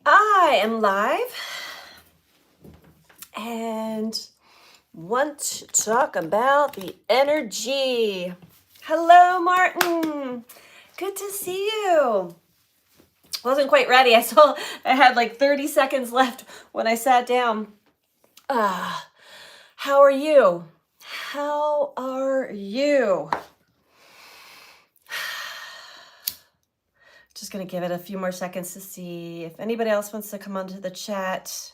I am live and want to talk about the energy. Hello, Martin. Good to see you. Wasn't quite ready. I had like 30 seconds left when I sat down. How are you? How are you? Just going to give it a few more seconds to see if anybody else wants to come onto the chat.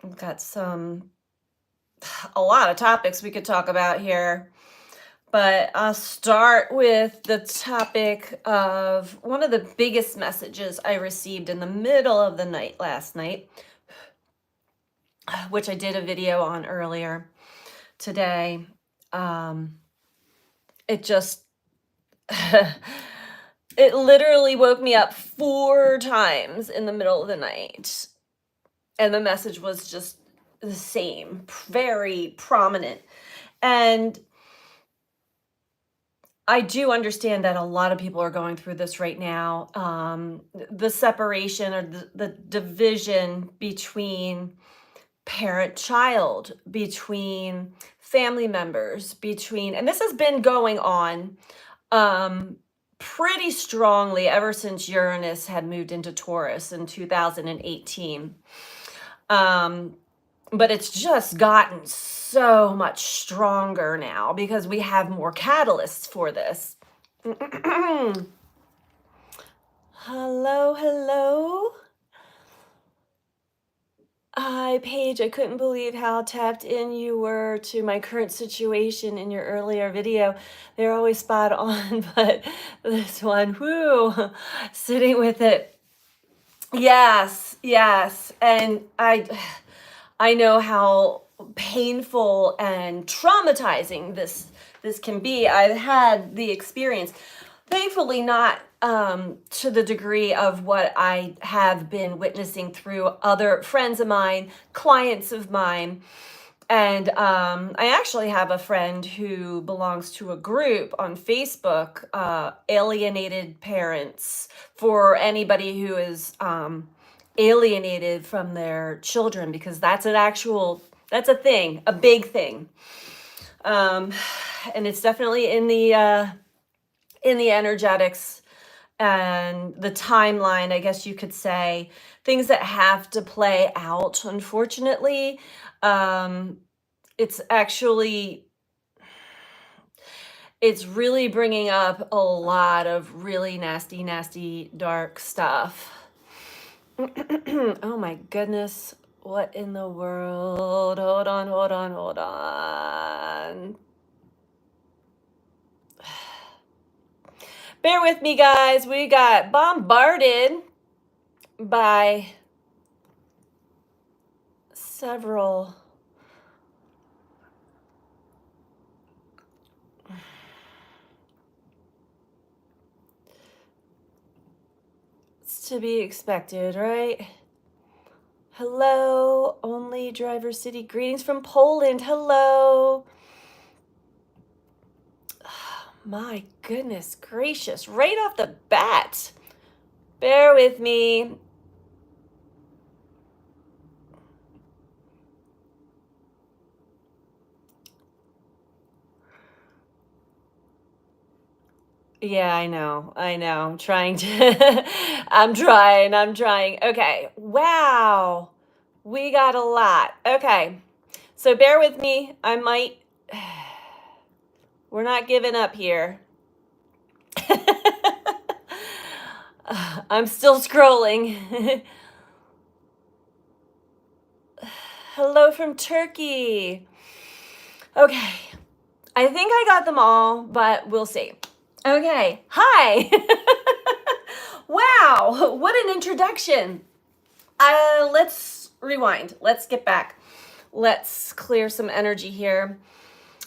We've got a lot of topics we could talk about here, but I'll start with the topic of one of the biggest messages I received in the middle of the night last night, which I did a video on earlier today. It just, it literally woke me up 4 times in the middle of the night. And the message was just the same, very prominent. And I do understand that a lot of people are going through this right now. The separation or the division between parent-child, between family members, and this has been going on pretty strongly ever since Uranus had moved into Taurus in 2018. But it's just gotten so much stronger now because we have more catalysts for this. Hello. Hi, Paige. I couldn't believe how tapped in you were to my current situation in your earlier video. They're always spot on, but this one, whoo, sitting with it. Yes. And I know how painful and traumatizing this can be. I've had the experience, thankfully not to the degree of what I have been witnessing through other friends of mine, clients of mine. And I actually have a friend who belongs to a group on Facebook, Alienated Parents, for anybody who is alienated from their children, because that's a thing, a big thing. And it's definitely in the energetics and the timeline, I guess you could say, things that have to play out, unfortunately. It's really bringing up a lot of really nasty, dark stuff. Oh my goodness. What in the world? Hold on. Bear with me, guys. We got bombarded by several to be expected, right? Hello, Only Driver City. Greetings from Poland. Hello. Oh, my goodness gracious. Right off the bat. Bear with me. Yeah, I know. I'm trying to, I'm trying. Okay. Wow. We got a lot. Okay. So bear with me. We're not giving up here. I'm still scrolling. Hello from Turkey. Okay. I think I got them all, but we'll see. Okay. Hi. Wow. What an introduction. Let's rewind. Let's get back. Let's clear some energy here.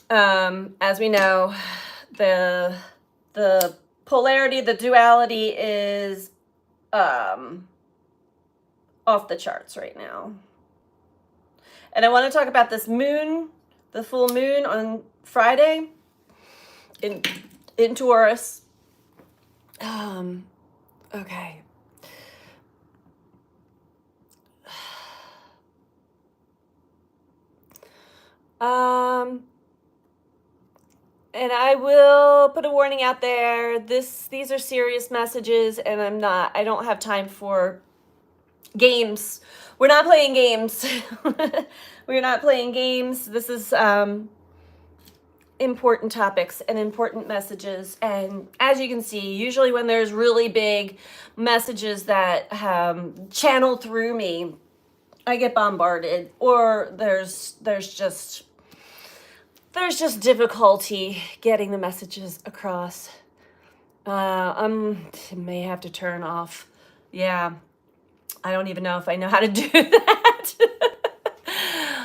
As we know, the polarity, the duality is off the charts right now. And I want to talk about this moon, the full moon on Friday in Taurus. Okay. Um, and I will put a warning out there. These are serious messages, and I don't have time for games. We're not playing games. We're not playing games. This is important topics and important messages. And as you can see, usually when there's really big messages that channel through me, I get bombarded, or there's just difficulty getting the messages across. I may have to turn off. Yeah, I don't even know if I know how to do that.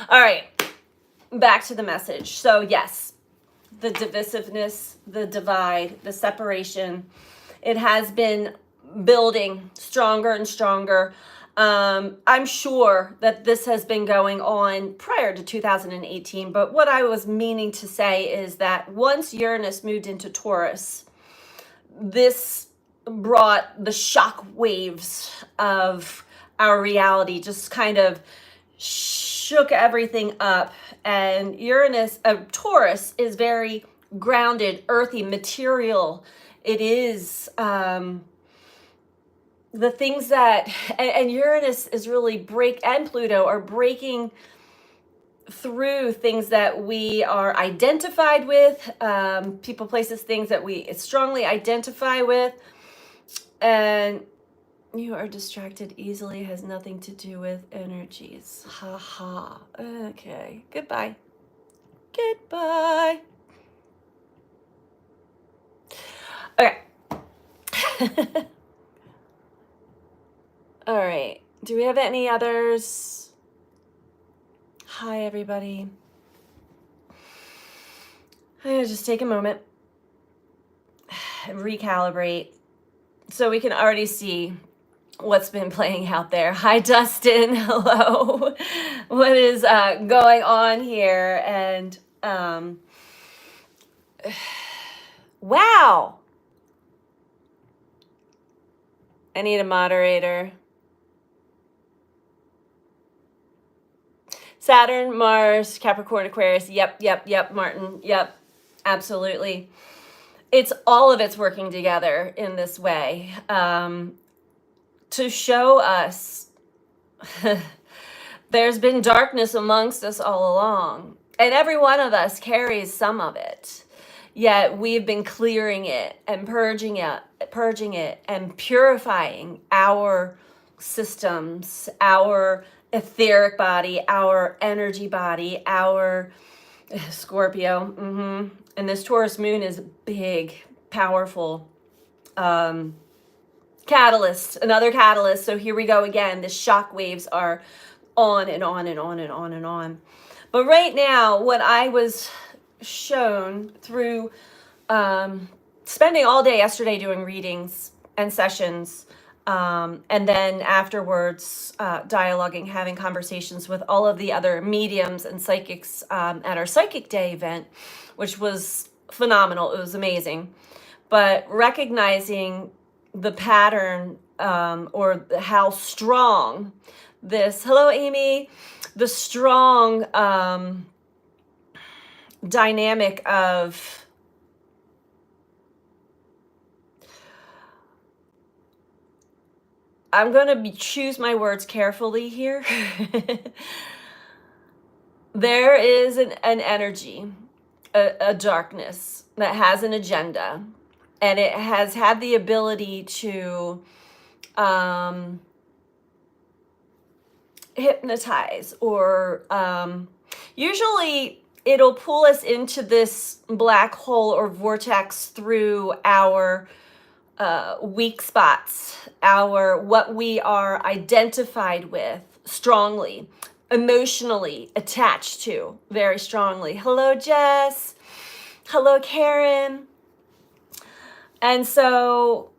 All right, back to the message. So yes, the divisiveness, the divide, the separation, it has been building stronger and stronger. I'm sure that this has been going on prior to 2018, but what I was meaning to say is that once Uranus moved into Taurus, this brought the shock waves of our reality, just kind of shook everything up. And Taurus is very grounded, earthy, material. It is the things that, and Uranus is really and Pluto are breaking through things that we are identified with, people, places, things that we strongly identify with. And you are distracted easily, has nothing to do with energies. Ha ha. Okay. Goodbye. Goodbye. Okay. All right. Do we have any others? Hi, everybody. I'm going to just take a moment and recalibrate so we can already see what's been playing out there. Hi, Dustin. Hello. What is going on here? And wow. I need a moderator. Saturn, Mars, Capricorn, Aquarius. Yep, Martin. Yep, absolutely. It's all of it's working together in this way to show us there's been darkness amongst us all along. And every one of us carries some of it. Yet we've been clearing it and purging it and purifying our systems, our etheric body, our energy body, our Scorpio. And this Taurus moon is big, powerful catalyst, another catalyst. So here we go again. The shock waves are on and on and on and on and on. But right now, what I was shown through spending all day yesterday doing readings and sessions, and then afterwards dialoguing, having conversations with all of the other mediums and psychics at our Psychic Day event, which was phenomenal. It was amazing. But recognizing the pattern or how strong this, hello, Amy, the strong dynamic of I'm going to choose my words carefully here. There is an energy, a darkness that has an agenda, and it has had the ability to hypnotize, or usually it'll pull us into this black hole or vortex through our weak spots, what we are identified with strongly, emotionally attached to very strongly. Hello, Jess. Hello, Karen. And so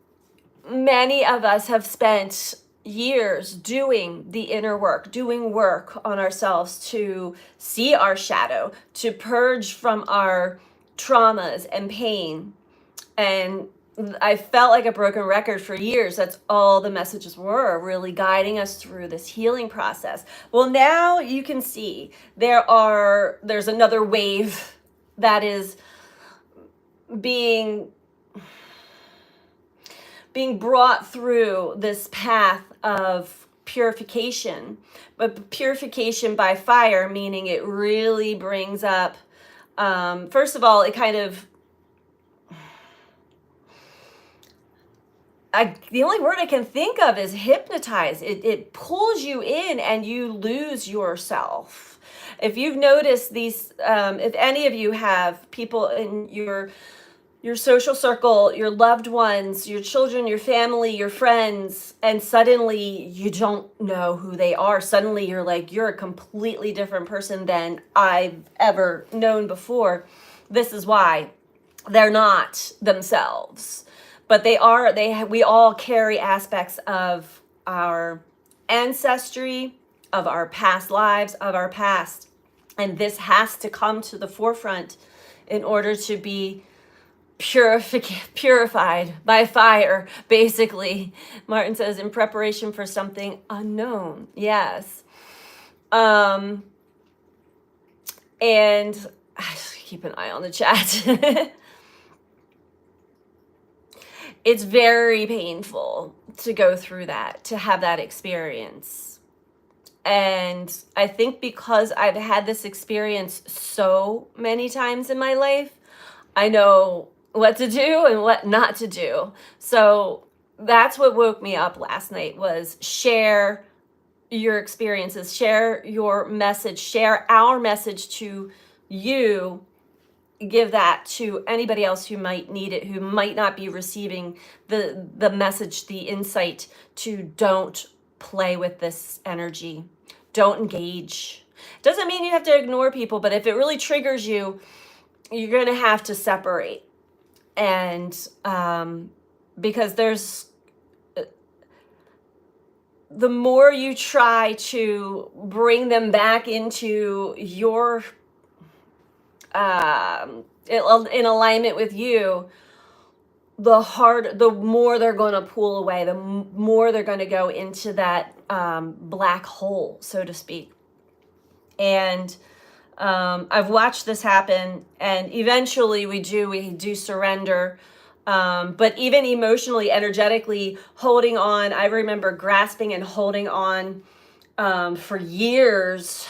many of us have spent years doing the inner work, doing work on ourselves to see our shadow, to purge from our traumas and pain, and I felt like a broken record for years. That's all the messages were, really guiding us through this healing process. Well, now you can see there's another wave that is being brought through this path of purification, but purification by fire, meaning it really brings up, first of all, it kind of, the only word I can think of is hypnotize. It pulls you in and you lose yourself. If you've noticed these, if any of you have people in your social circle, your loved ones, your children, your family, your friends, and suddenly you don't know who they are. Suddenly you're like, you're a completely different person than I've ever known before. This is why they're not themselves. But we all carry aspects of our ancestry, of our past lives, of our past. And this has to come to the forefront in order to be purified by fire, basically. Martin says, in preparation for something unknown. Yes. And keep an eye on the chat. It's very painful to go through that, to have that experience. And I think because I've had this experience so many times in my life, I know what to do and what not to do. So that's what woke me up last night, was share your experiences, share your message, share our message to you. Give that to anybody else who might need it, who might not be receiving the message, the insight to don't play with this energy. Don't engage. Doesn't mean you have to ignore people, but if it really triggers you, you're going to have to separate. And because the more you try to bring them back into your in alignment with you, the more they're going to pull away, the more they're going to go into that black hole, so to speak. And I've watched this happen, and eventually we do surrender. But even emotionally, energetically holding on, I remember grasping and holding on for years,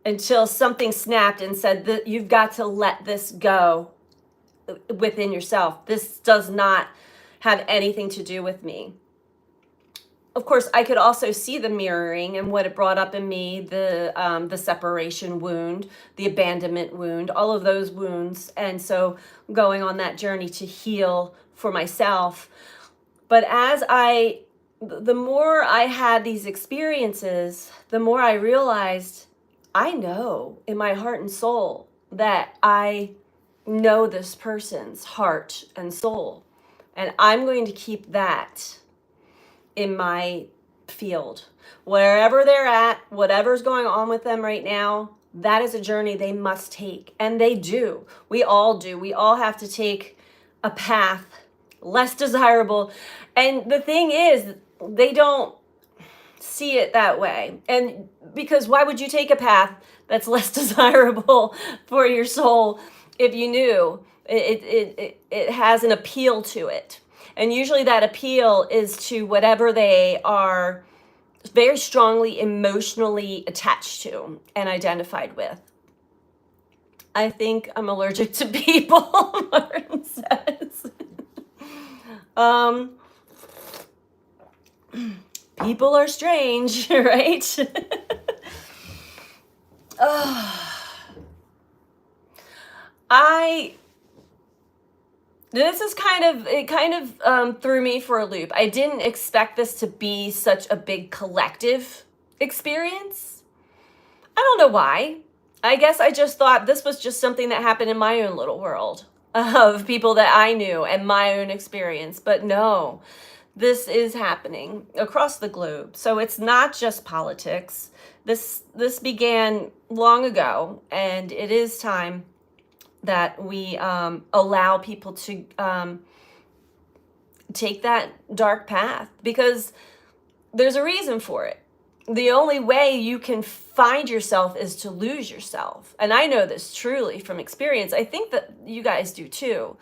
until something snapped and said that you've got to let this go within yourself. This does not have anything to do with me. Of course, I could also see the mirroring and what it brought up in me, the separation wound, the abandonment wound, all of those wounds. And so going on that journey to heal for myself. But the more I had these experiences, the more I realized I know in my heart and soul that I know this person's heart and soul. And I'm going to keep that in my field. Wherever they're at, whatever's going on with them right now, that is a journey they must take. And they do. We all do. We all have to take a path less desirable. And the thing is, they don't see it that way. And because why would you take a path that's less desirable for your soul if you knew it has an appeal to it? And usually that appeal is to whatever they are very strongly emotionally attached to and identified with. I think I'm allergic to people, Martin says. People are strange, right? This is kind of threw me for a loop. I didn't expect this to be such a big collective experience. I don't know why. I guess I just thought this was just something that happened in my own little world of people that I knew and my own experience. But no, this is happening across the globe. So it's not just politics. This began long ago, and it is time that we allow people to take that dark path, because there's a reason for it. The only way you can find yourself is to lose yourself. And I know this truly from experience. I think that you guys do too.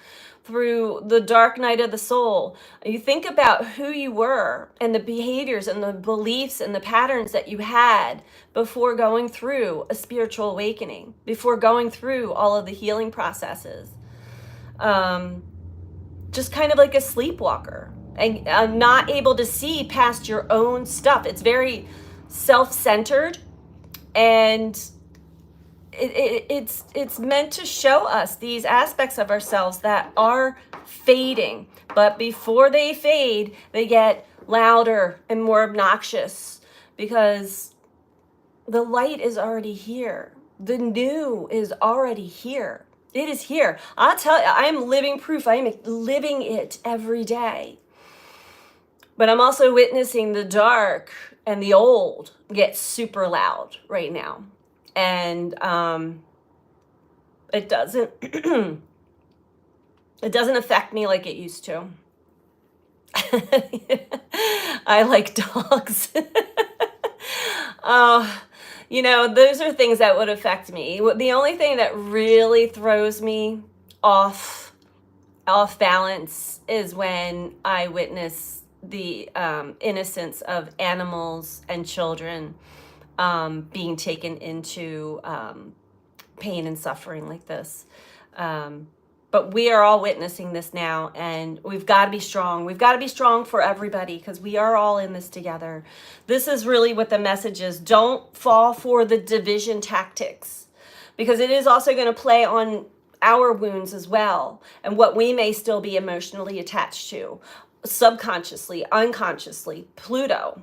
Through the dark night of the soul, you think about who you were and the behaviors and the beliefs and the patterns that you had before going through a spiritual awakening, before going through all of the healing processes. Just kind of like a sleepwalker, and not able to see past your own stuff. It's very self-centered, and it's meant to show us these aspects of ourselves that are fading. But before they fade, they get louder and more obnoxious, because the light is already here. The new is already here. It is here. I'll tell you, I am living proof. I am living it every day. But I'm also witnessing the dark and the old get super loud right now. And it doesn't it doesn't affect me like it used to. I like dogs. Those are things that would affect me. The only thing that really throws me off balance is when I witness the innocence of animals and children being taken into pain and suffering like this. But we are all witnessing this now, and we've got to be strong. We've got to be strong for everybody, because we are all in this together. This is really what the message is. Don't fall for the division tactics, because it is also going to play on our wounds as well, and what we may still be emotionally attached to, subconsciously, unconsciously. Pluto,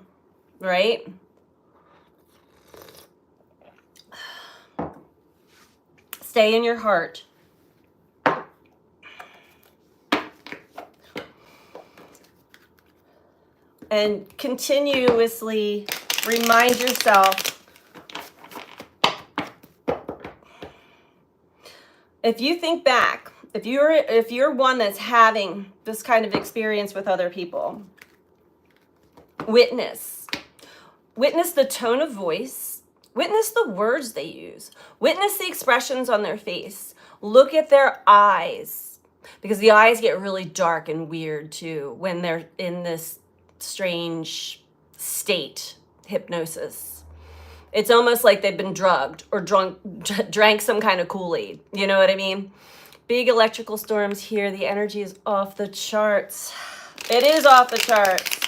right? Stay in your heart. And continuously remind yourself, if you think back, if you're one that's having this kind of experience with other people, witness the tone of voice, witness the words they use, witness the expressions on their face, look at their eyes, because the eyes get really dark and weird too when they're in this strange state, hypnosis. It's almost like they've been drugged or drank some kind of Kool-Aid. You know what I mean? Big electrical storms here. The energy is off the charts. It is off the charts.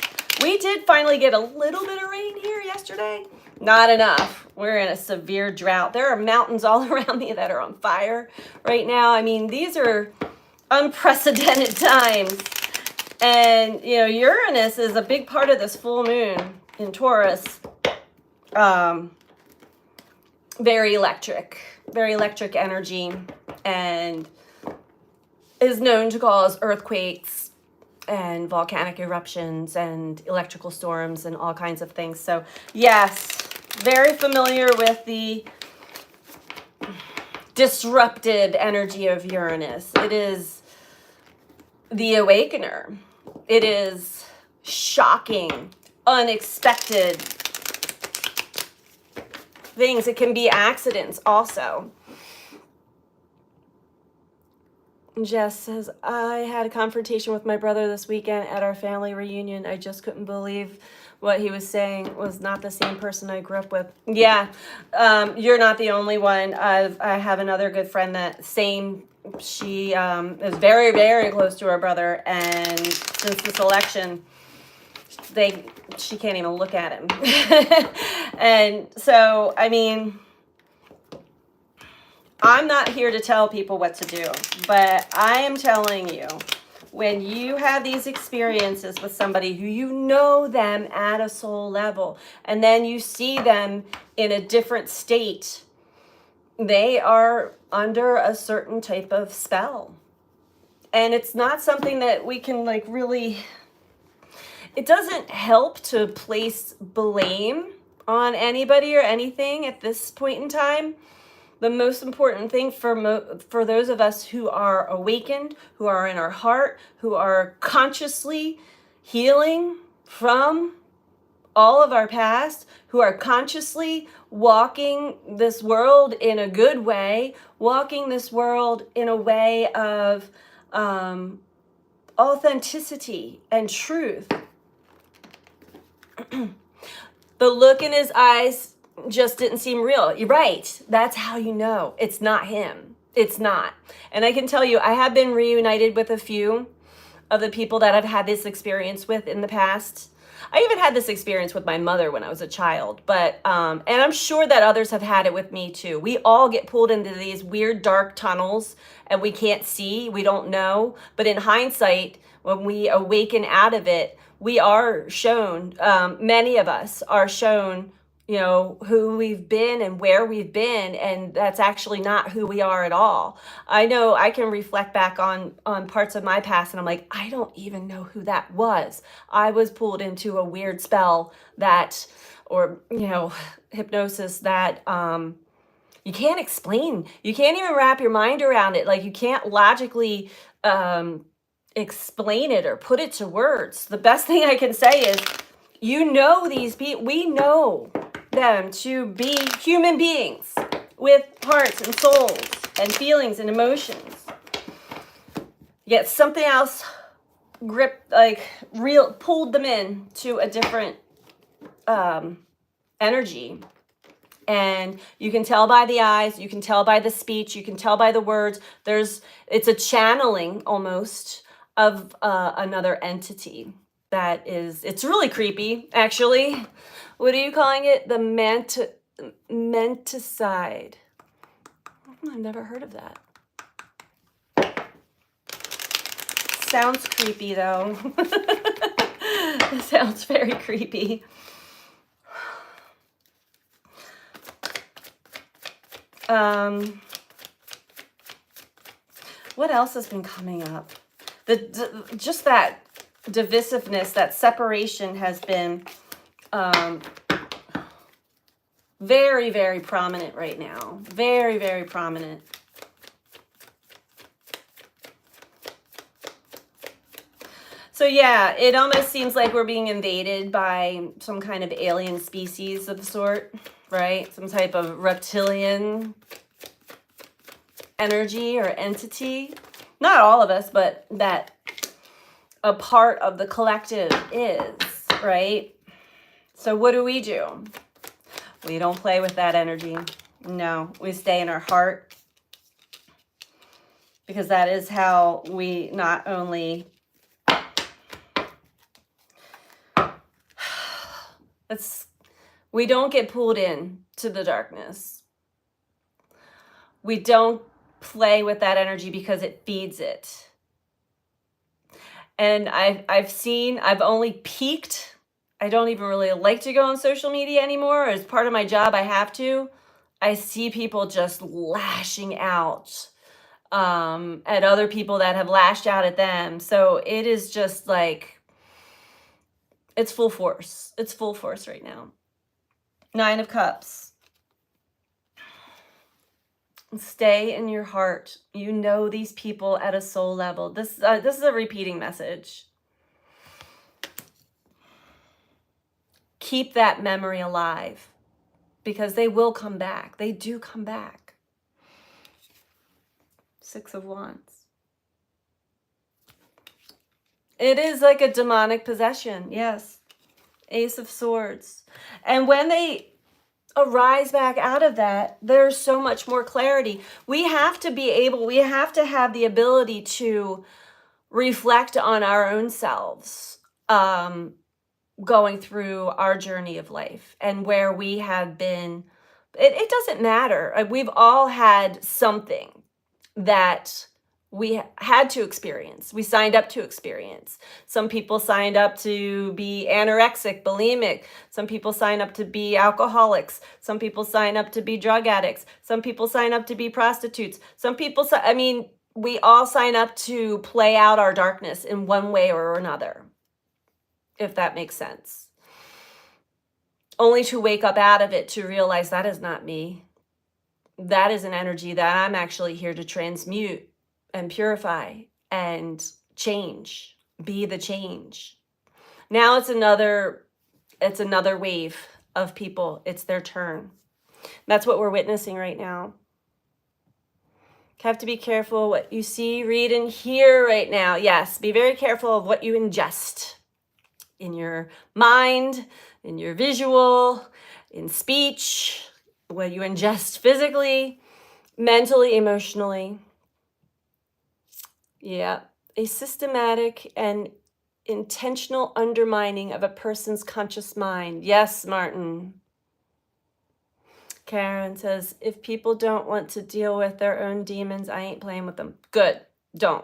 We did finally get a little bit of rain here yesterday. Not enough. We're in a severe drought. There are mountains all around me that are on fire right now. I mean, these are unprecedented times. And, Uranus is a big part of this full moon in Taurus. Very electric energy, and is known to cause earthquakes and volcanic eruptions and electrical storms and all kinds of things. So, yes, very familiar with the disrupted energy of Uranus. It is the awakener. It is shocking, unexpected things. It can be accidents also. Jess says, I had a confrontation with my brother this weekend at our family reunion. I just couldn't believe what he was saying was not the same person I grew up with. Yeah, you're not the only one. I have another good friend that same. She is very, very close to her brother, and since this election, she can't even look at him. And so, I mean, I'm not here to tell people what to do, but I am telling you, when you have these experiences with somebody who you know them at a soul level, and then you see them in a different state, they are under a certain type of spell. And it's not something that we can really, it doesn't help to place blame on anybody or anything at this point in time. The most important thing for those of us who are awakened, who are in our heart, who are consciously healing from all of our past, who are consciously walking this world in a good way, walking this world in a way of authenticity and truth. The look in his eyes just didn't seem real. You're right. That's how you know it's not him. It's not. And I can tell you, I have been reunited with a few of the people that I've had this experience with in the past. I even had this experience with my mother when I was a child, but and I'm sure that others have had it with me too. We all get pulled into these weird dark tunnels and we can't see, we don't know. But in hindsight, when we awaken out of it, we are shown, many of us are shown, you know, who we've been and where we've been, and that's actually not who we are at all. I know I can reflect back on parts of my past and I'm like, I don't even know who that was. I was pulled into a weird spell that, or, you know, hypnosis that you can't explain. You can't even wrap your mind around it. Like, you can't logically explain it or put it to words. The best thing I can say is, you know, these people, we know them to be human beings with hearts and souls and feelings and emotions. Yet something else pulled them in to a different energy. And you can tell by the eyes, you can tell by the speech, you can tell by the words. It's a channeling almost of another entity. It's really creepy, actually. What are you calling it? The menticide. I've never heard of that. Sounds creepy, though. It sounds very creepy. What else has been coming up? Just that divisiveness, that separation has been very, very prominent right now. Very, very prominent. So yeah, it almost seems like we're being invaded by some kind of alien species of the sort, right? Some type of reptilian energy or entity. Not all of us, but that a part of the collective is, right? So what do? We don't play with that energy. No, we stay in our heart, because that is how we not only we don't get pulled in to the darkness. We don't play with that energy because it feeds it. And I've only peeked. I don't even really like to go on social media anymore. As part of my job, I have to. I see people just lashing out at other people that have lashed out at them. So it is just like, it's full force. It's full force right now. 9 of Cups. Stay in your heart. You know these people at a soul level. This is a repeating message. Keep that memory alive, because they will come back. They do come back. 6 of Wands. It is like a demonic possession. Yes. Ace of Swords. And when they arise back out of that, there's so much more clarity. We have to have the ability to reflect on our own selves, going through our journey of life and where we have been. It doesn't matter. We've all had something that we had to experience. We signed up to experience. Some people signed up to be anorexic, bulimic. Some people sign up to be alcoholics. Some people sign up to be drug addicts. Some people sign up to be prostitutes. Some people, we all sign up to play out our darkness in one way or another, if that makes sense. Only to wake up out of it to realize that is not me. that is an energy that I'm actually here to transmute and purify and change, be the change. Now it's another wave of people. It's their turn. That's what we're witnessing right now. You have to be careful what you see, read, and hear right now. Yes, be very careful of what you ingest in your mind, in your visual, in speech, what you ingest physically, mentally, emotionally. Yeah, a systematic and intentional undermining of a person's conscious mind. Yes, Martin. Karen says, if people don't want to deal with their own demons, I ain't playing with them. Good, don't.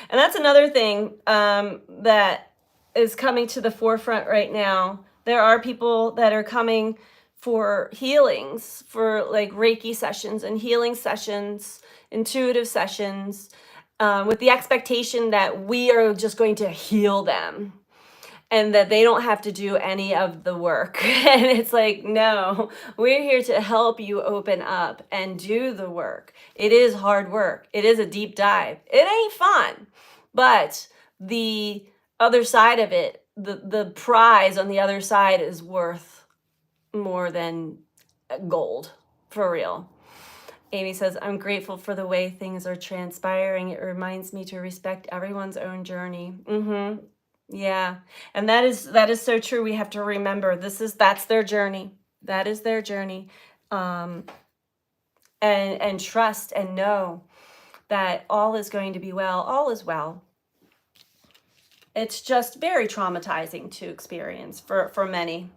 And that's another thing that is coming to the forefront right now. There are people that are coming for healings, for like Reiki sessions and healing sessions, intuitive sessions, with the expectation that we are just going to heal them and that they don't have to do any of the work. And it's like, no, we're here to help you open up and do the work. It is hard work. It is a deep dive. It ain't fun. But the other side of it, the prize on the other side is worth more than gold, for real. Amy says, I'm grateful for the way things are transpiring. It reminds me to respect everyone's own journey. Mm-hmm. Yeah. And that is so true. We have to remember that's their journey. That is their journey. And trust and know that all is going to be well. All is well. It's just very traumatizing to experience for many.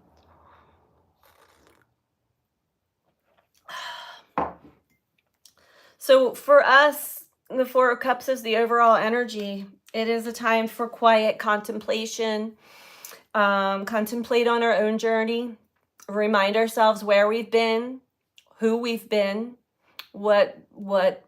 So for us, the Four of Cups is the overall energy. It is a time for quiet contemplation, contemplate on our own journey, remind ourselves where we've been, who we've been, what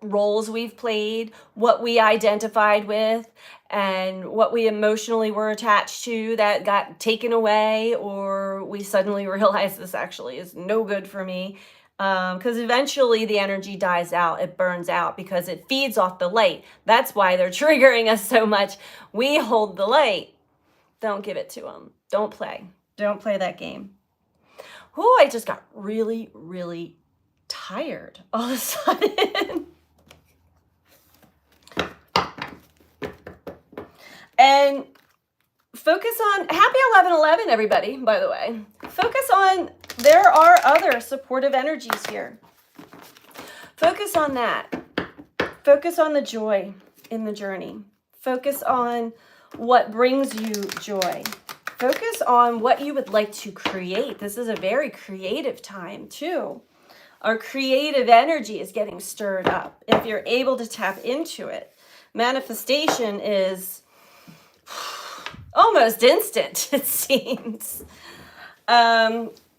roles we've played, what we identified with, and what we emotionally were attached to that got taken away, or we suddenly realized this actually is no good for me. Because eventually the energy dies out, it burns out because it feeds off the light. That's why they're triggering us so much. We hold the light. Don't give it to them. Don't play that game. Ooh, I just got really, really tired all of a sudden. And focus on, happy 11/11, everybody, by the way. Focus on, there are other supportive energies here. Focus on that. Focus on the joy in the journey. Focus on what brings you joy. Focus on what you would like to create. This is a very creative time, too. Our creative energy is getting stirred up. If you're able to tap into it, manifestation is almost instant, it seems.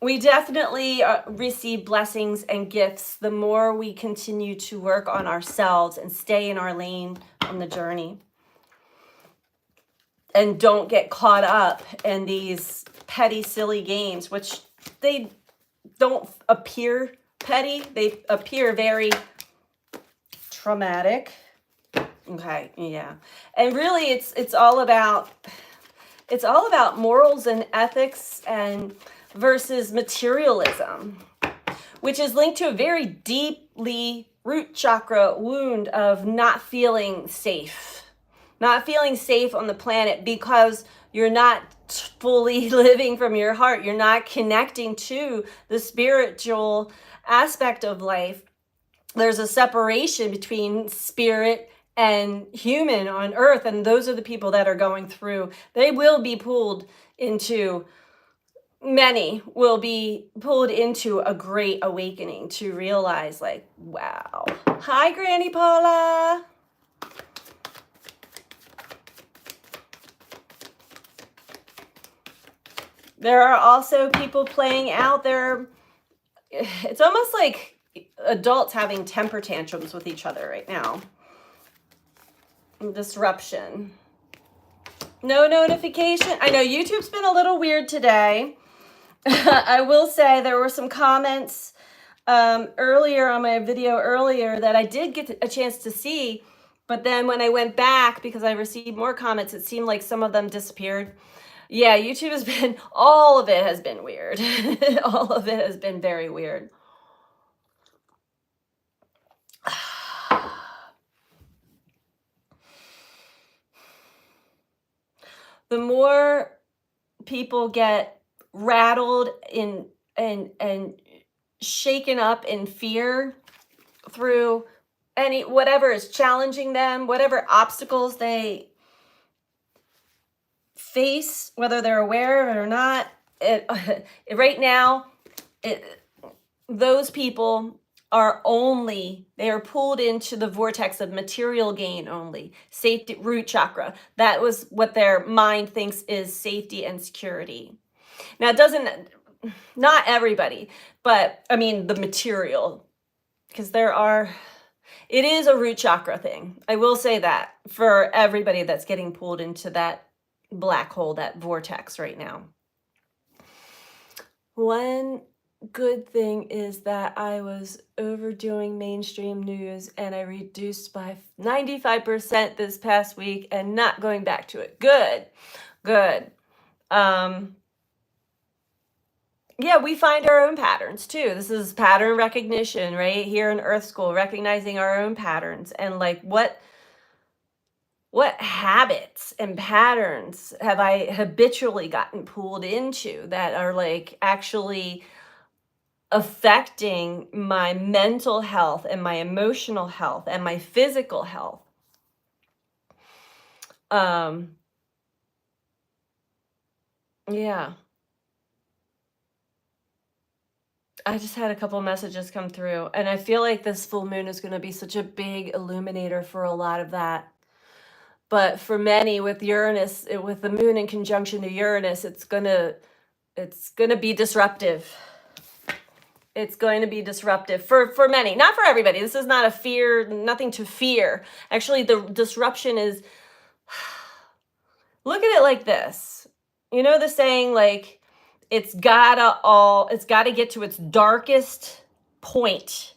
We definitely receive blessings and gifts the more we continue to work on ourselves and stay in our lane on the journey. And don't get caught up in these petty, silly games, which they don't appear petty. They appear very traumatic. Okay, yeah. And really it's all about morals and ethics and versus materialism, which is linked to a very deeply root chakra wound of not feeling safe on the planet because you're not fully living from your heart. You're not connecting to the spiritual aspect of life. There's a separation between spirit and human on earth, and those are the people that are going through. They will be pulled into, many will be pulled into a great awakening to realize, like, wow. Hi, Granny Paula. There are also people playing out there. It's almost like adults having temper tantrums with each other right now. Disruption. No notification. I know YouTube's been a little weird today. I will say there were some comments earlier on my video earlier that I did get a chance to see, but then when I went back because I received more comments, it seemed like some of them disappeared. Yeah, YouTube has been, all of it has been weird. All of it has been very weird. The more people get rattled in and shaken up in fear through whatever is challenging them, whatever obstacles they face, whether they're aware of it or not, right now, those people they are pulled into the vortex of material gain only, safety, root chakra. That was what their mind thinks is safety and security. Now, not everybody, but I mean the material, because it is a root chakra thing. I will say that for everybody that's getting pulled into that black hole, that vortex right now. One good thing is that I was overdoing mainstream news and I reduced by 95% this past week and not going back to it. Good. Yeah, we find our own patterns too. This is pattern recognition, right? Here in Earth School, recognizing our own patterns and like what habits and patterns have I habitually gotten pulled into that are like actually affecting my mental health and my emotional health and my physical health. Yeah. I just had a couple messages come through, and I feel like this full moon is going to be such a big illuminator for a lot of that. But for many, with Uranus, with the moon in conjunction to Uranus, it's gonna be disruptive. It's going to be disruptive for many, not for everybody. This is not nothing to fear. Actually, the disruption is, look at it like this. You know the saying, like, it's gotta get to its darkest point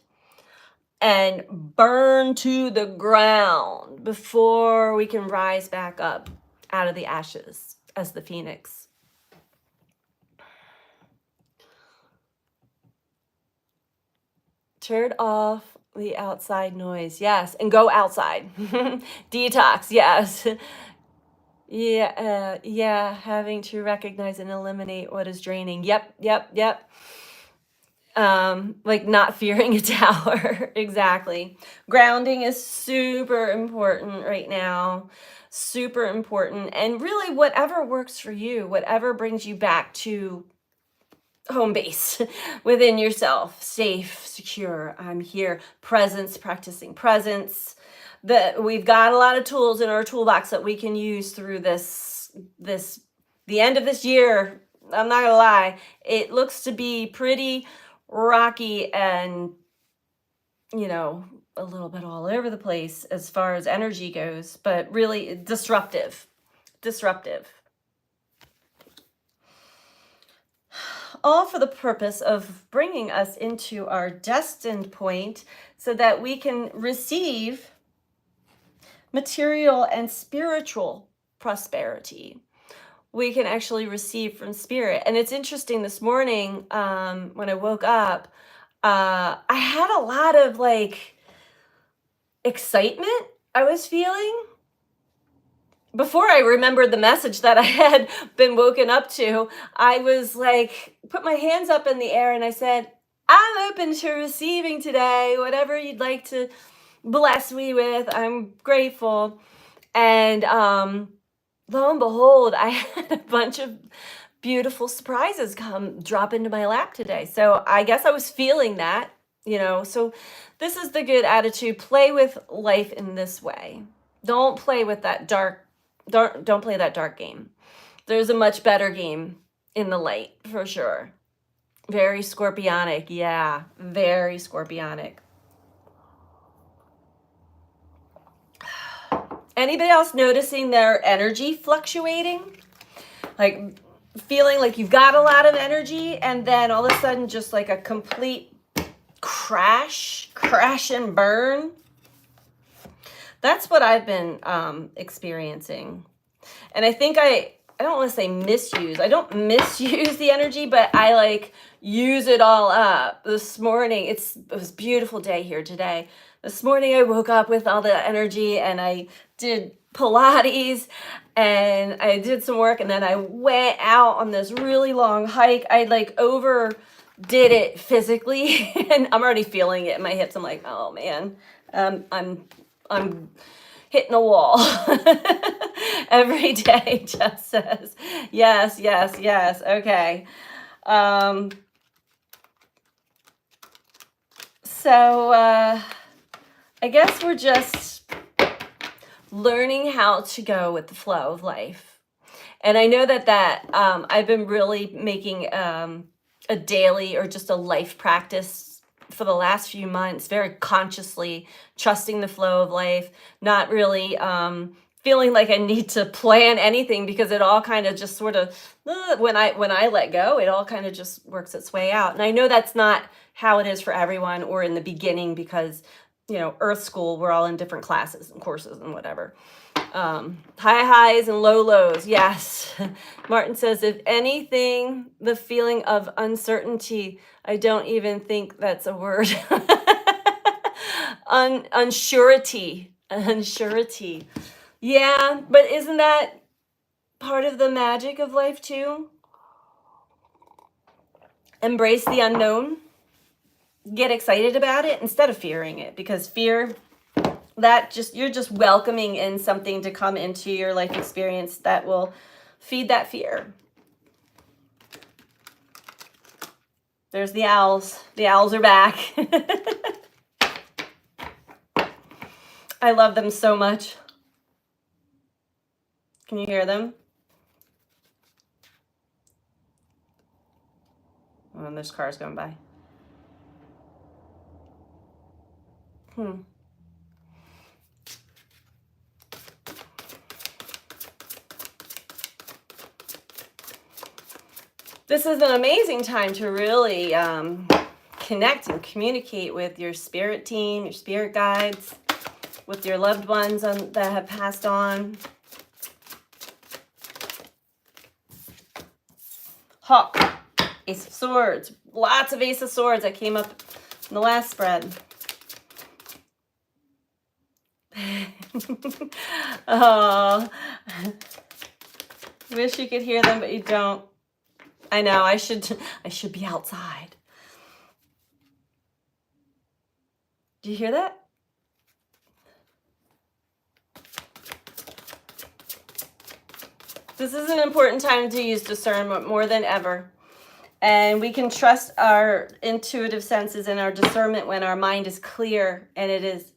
and burn to the ground before we can rise back up out of the ashes as the phoenix. Turn off the outside noise. Yes. And go outside. Detox. Yes. Yeah. Having to recognize and eliminate what is draining. Yep. Like not fearing a tower. Exactly. Grounding is super important right now. Super important. And really whatever works for you, whatever brings you back to home base within yourself, safe, secure, I'm here, presence, practicing presence. We've got a lot of tools in our toolbox that we can use through the end of this year. I'm not gonna lie, it looks to be pretty rocky and, a little bit all over the place as far as energy goes, but really disruptive. All for the purpose of bringing us into our destined point so that we can receive material and spiritual prosperity. We can actually receive from spirit. And it's interesting, this morning when I woke up, I had a lot of excitement I was feeling. Before I remembered the message that I had been woken up to, I was put my hands up in the air and I said, I'm open to receiving today, whatever you'd like to bless me with. I'm grateful. And lo and behold, I had a bunch of beautiful surprises drop into my lap today. So I guess I was feeling that, so this is the good attitude. Play with life in this way. Don't play with that don't play that dark game. There's a much better game in the light, for sure. Very scorpionic. Yeah, very scorpionic. Anybody else noticing their energy fluctuating? Like feeling like you've got a lot of energy and then all of a sudden just like a complete crash and burn. That's what I've been experiencing. And I think I don't want to say misuse. I don't misuse the energy, but I like use it all up. This morning, it was a beautiful day here today. This morning I woke up with all the energy and I did Pilates and I did some work and then I went out on this really long hike. I like overdid it physically and I'm already feeling it in my hips. I'm like, oh man, I'm hitting a wall. Every day just says yes, yes, yes. Okay. So I guess we're just learning how to go with the flow of life. And I know that I've been really making a daily or just a life practice for the last few months, very consciously trusting the flow of life, not really feeling like I need to plan anything because it all kind of just sort of, when I let go, it all kind of just works its way out. And I know that's not how it is for everyone or in the beginning because, Earth School, we're all in different classes and courses and whatever. High highs and low lows. Yes. Martin says, if anything, the feeling of uncertainty, I don't even think that's a word. Unsurety. Yeah, but isn't that part of the magic of life too? Embrace the unknown. Get excited about it instead of fearing it, because fear, you're just welcoming in something to come into your life experience that will feed that fear. There's the owls. The owls are back. I love them so much. Can you hear them? Oh, there's cars going by. This is an amazing time to really connect and communicate with your spirit team, your spirit guides, with your loved ones that have passed on. Hawk, Ace of Swords, lots of Ace of Swords that came up in the last spread. Oh, wish you could hear them, but you don't. I know, I should be outside. Do you hear that? This is an important time to use discernment more than ever. And we can trust our intuitive senses and our discernment when our mind is clear and it is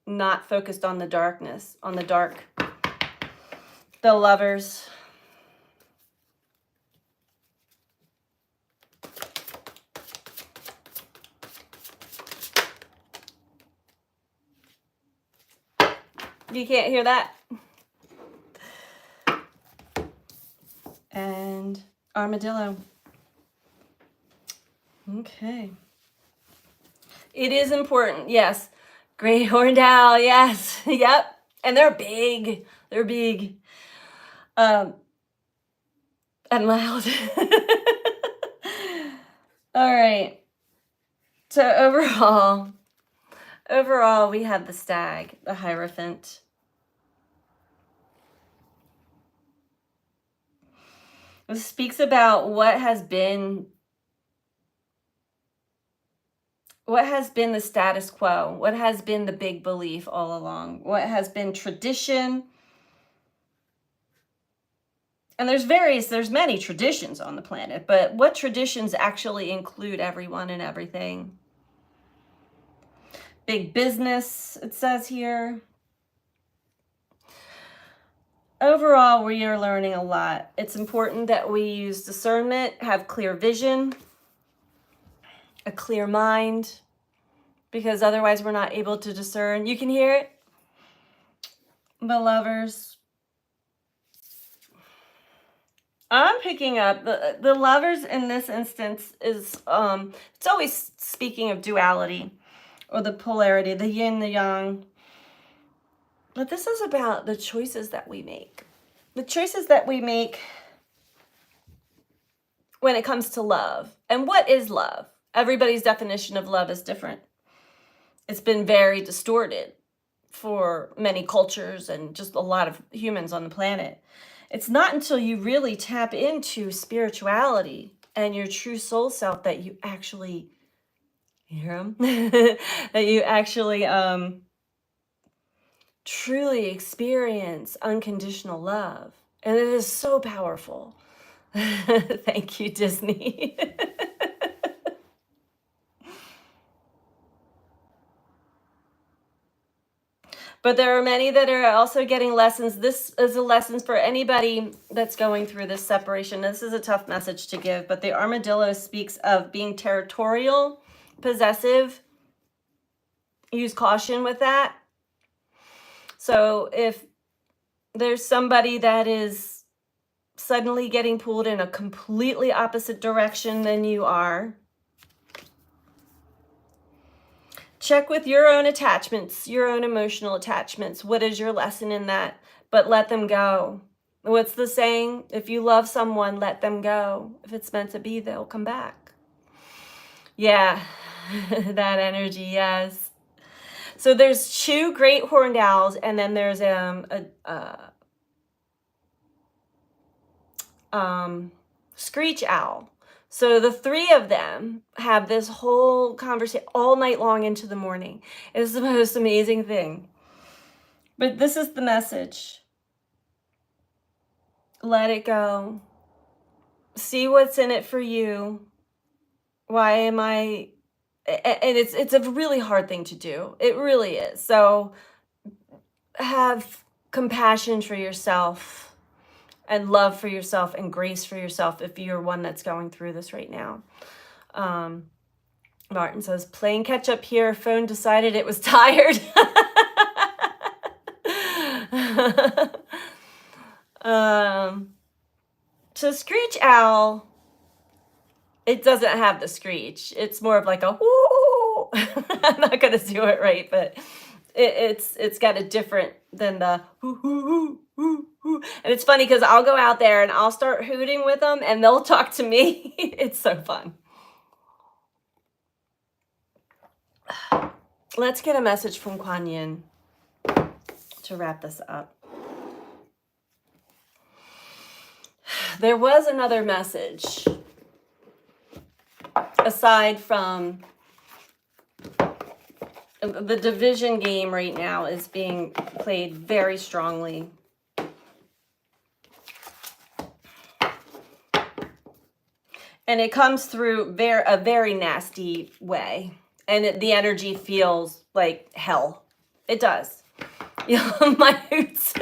not focused on the darkness, on the dark. The Lovers. You can't hear that? And Armadillo. Okay. It is important, yes. Great horned owl, yes. Yep. And they're big. They're big. And loud. All right. So overall, we have the Stag, the Hierophant. It speaks about what has been the status quo, what has been the big belief all along, what has been tradition. And there's many traditions on the planet, but what traditions actually include everyone and everything? Big business, it says here. Overall, we are learning a lot. It's important that we use discernment, have clear vision, a clear mind, because otherwise we're not able to discern. You can hear it? The Lovers. I'm picking up the lovers in this instance is it's always speaking of duality or the polarity, the yin, the yang. But this is about the choices that we make. The choices that we make when it comes to love. And what is love? Everybody's definition of love is different. It's been very distorted for many cultures and just a lot of humans on the planet. It's not until you really tap into spirituality and your true soul self that you actually hear 'em? That you actually truly experience unconditional love. And it is so powerful. Thank you, Disney. But there are many that are also getting lessons. This is a lesson for anybody that's going through this separation. This is a tough message to give, but the armadillo speaks of being territorial, possessive. Use caution with that. So if there's somebody that is suddenly getting pulled in a completely opposite direction than you are, check with your own attachments, your own emotional attachments. What is your lesson in that? But let them go. What's the saying? If you love someone, let them go. If it's meant to be, they'll come back. Yeah, that energy, yes. So there's two great horned owls, and then there's screech owl. So the three of them have this whole conversation all night long into the morning. It's the most amazing thing. But this is the message. Let it go. See what's in it for you. Why am I... And it's a really hard thing to do. It really is. So have compassion for yourself and love for yourself and grace for yourself if you're one that's going through this right now. Martin says, playing catch up here. Phone decided it was tired. So screech owl, it doesn't have the screech. It's more of like a whoo. I'm not gonna do it right, but it's got a different than the hoo hoo hoo hoo hoo. And it's funny because I'll go out there and I'll start hooting with them and they'll talk to me. It's so fun. Let's get a message from Kuan Yin to wrap this up. There was another message aside from the division game right now is being played very strongly. And it comes through a very nasty way. And the energy feels like hell. It does. You know, my hoots.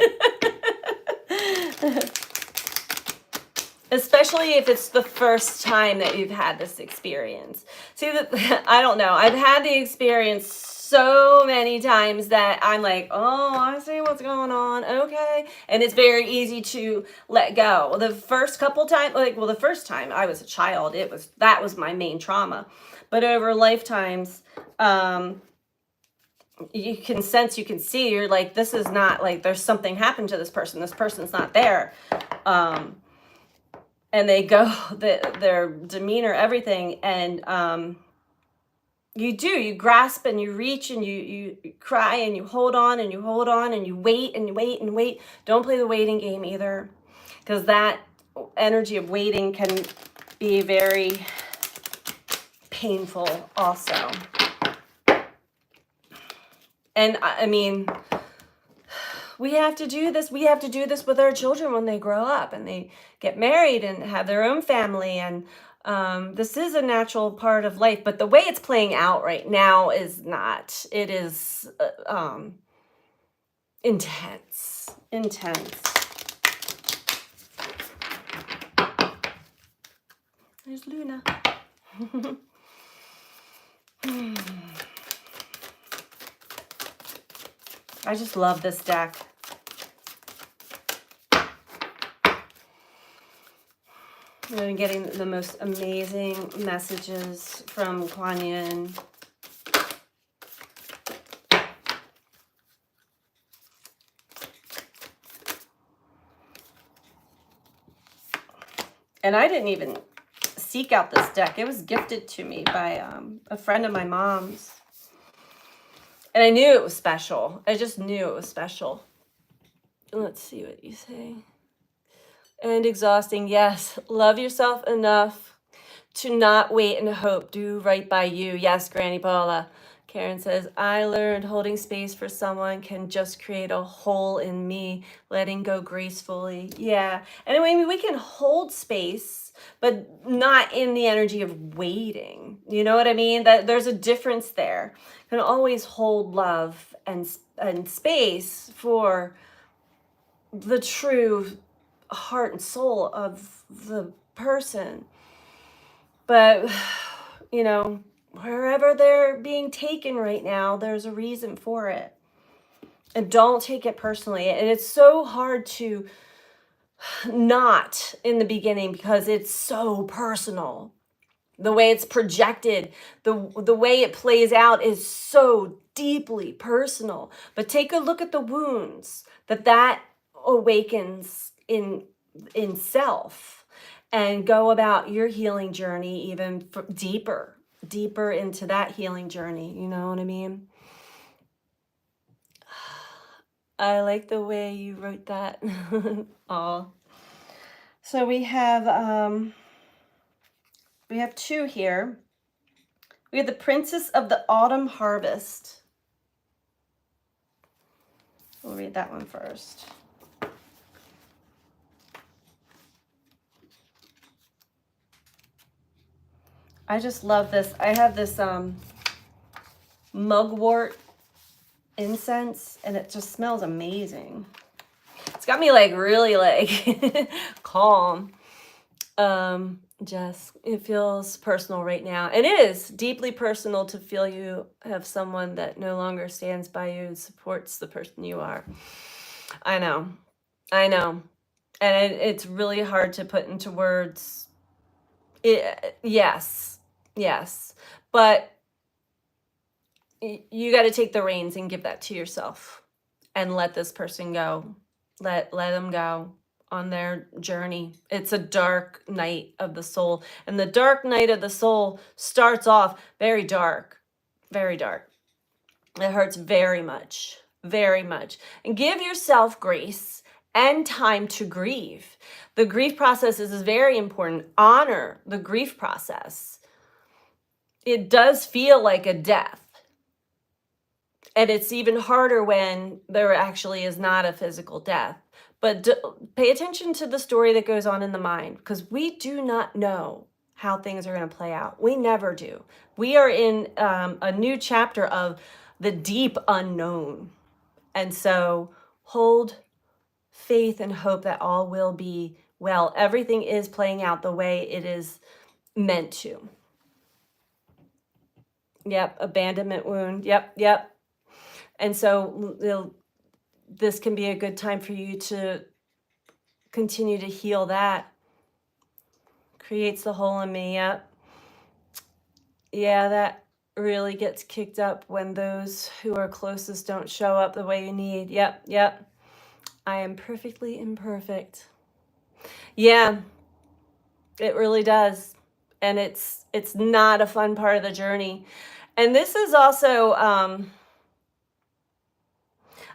Especially if it's the first time that you've had this experience. See, I don't know. I've had the experience so many times that I'm like, oh, I see what's going on. Okay. And it's very easy to let go. The first couple times, the first time I was a child, that was my main trauma. But over lifetimes, you can sense, you can see, you're like, this is not like there's something happened to this person. This person's not there. And they go, their demeanor, everything. And you grasp and you reach and you cry and you hold on and you hold on and you wait and you wait and wait. Don't play the waiting game either, because that energy of waiting can be very painful also. And I mean, we have to do this. We have to do this with our children when they grow up and they get married and have their own family. And this is a natural part of life. But the way it's playing out right now is not. It is intense. Intense. There's Luna. I just love this deck. I'm getting the most amazing messages from Kuan Yin. And I didn't even seek out this deck. It was gifted to me by a friend of my mom's. And I knew it was special. I just knew it was special. Let's see what you say. And exhausting. Yes. Love yourself enough to not wait and hope. Do right by you. Yes, Granny Paula. Karen says, I learned holding space for someone can just create a hole in me, letting go gracefully. Yeah. And I mean, we can hold space, but not in the energy of waiting. You know what I mean? That there's a difference there. You can always hold love and space for the true heart and soul of the person. But, you know, wherever they're being taken right now, there's a reason for it. And don't take it personally. And it's so hard to not in the beginning because it's so personal. The way it's projected, the way it plays out is so deeply personal. But take a look at the wounds that awakens in self, and go about your healing journey even deeper into that healing journey. You know what I mean? I like the way you wrote that. Aw. So we have two here. We have the Princess of the Autumn Harvest. We'll read that one first. I just love this. I have this mugwort incense, and it just smells amazing. It's got me like really like calm. Just, it feels personal right now. It is deeply personal to feel you have someone that no longer stands by you and supports the person you are. I know. And it's really hard to put into words. Yes. But you got to take the reins and give that to yourself and let this person go. Let them go on their journey. It's a dark night of the soul. And the dark night of the soul starts off very dark, very dark. It hurts very much, very much. And give yourself grace and time to grieve. The grief process is very important. Honor the grief process. It does feel like a death. And it's even harder when there actually is not a physical death. But pay attention to the story that goes on in the mind, because we do not know how things are going to play out. We never do. We are in a new chapter of the deep unknown. And so hold faith and hope that all will be well. Everything is playing out the way it is meant to. Yep, abandonment wound. Yep. And so this can be a good time for you to continue to heal that. Creates the hole in me. Yep. Yeah, that really gets kicked up when those who are closest don't show up the way you need. Yep. I am perfectly imperfect. Yeah, it really does. And it's not a fun part of the journey. And this is also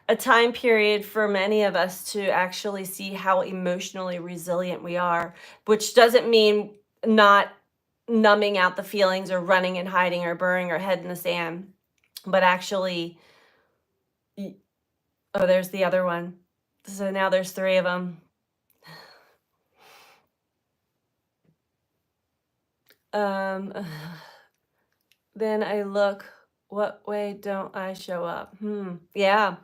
a time period for many of us to actually see how emotionally resilient we are, which doesn't mean not numbing out the feelings or running and hiding or burying our head in the sand, but actually, oh, there's the other one. So now there's three of them. Then I look, what way don't I show up? Yeah.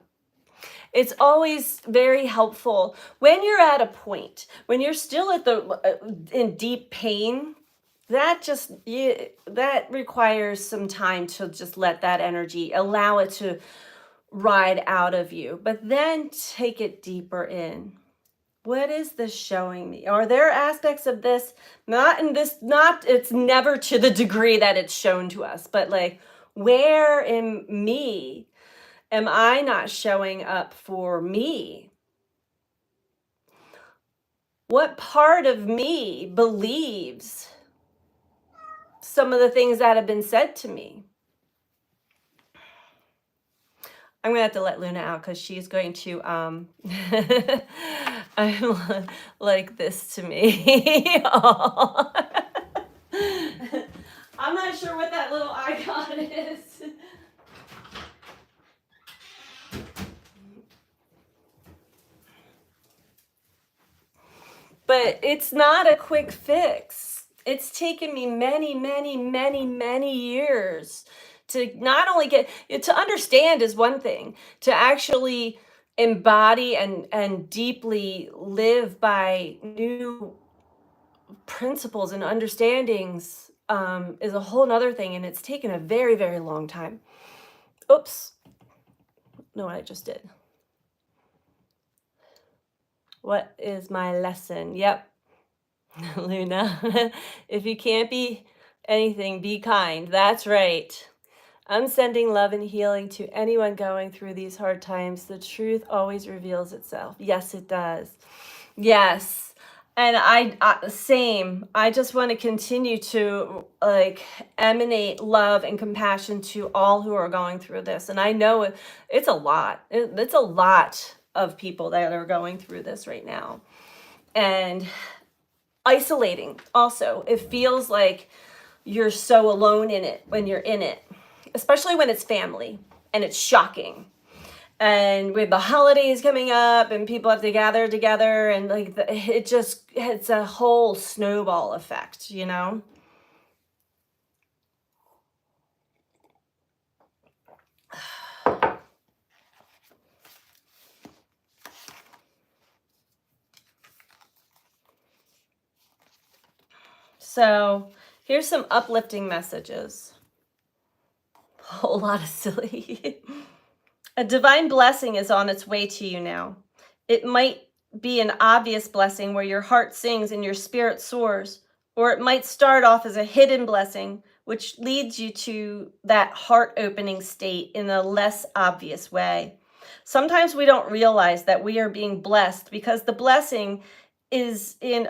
It's always very helpful when you're at a point, when you're still at in deep pain, that requires some time to just let that energy, allow it to ride out of you, but then take it deeper in. What is this showing me? Are there aspects of this, it's never to the degree that it's shown to us, but like, where in me am I not showing up for me? What part of me believes some of the things that have been said to me? I'm gonna have to let Luna out because she's going to I'm like this to me. Aw. I'm not sure what that little icon is. But it's not a quick fix. It's taken me many, many, many, many years to not only to understand is one thing, to actually embody and deeply live by new principles and understandings is a whole nother thing. And it's taken a very, very long time. Oops. Know what I just did. What is my lesson? Yep. Luna, if you can't be anything, be kind. That's right. I'm sending love and healing to anyone going through these hard times. The truth always reveals itself. Yes, it does. Yes. And same. I just want to continue to like emanate love and compassion to all who are going through this. And I know it's a lot. It's a lot of people that are going through this right now. And isolating also. It feels like you're so alone in it when you're in it, especially when it's family and it's shocking. And with the holidays coming up and people have to gather together and like it's a whole snowball effect, you know? So here's some uplifting messages. A whole lot of silly. A divine blessing is on its way to you now. It might be an obvious blessing where your heart sings and your spirit soars, or it might start off as a hidden blessing, which leads you to that heart-opening state in a less obvious way. Sometimes we don't realize that we are being blessed because the blessing is in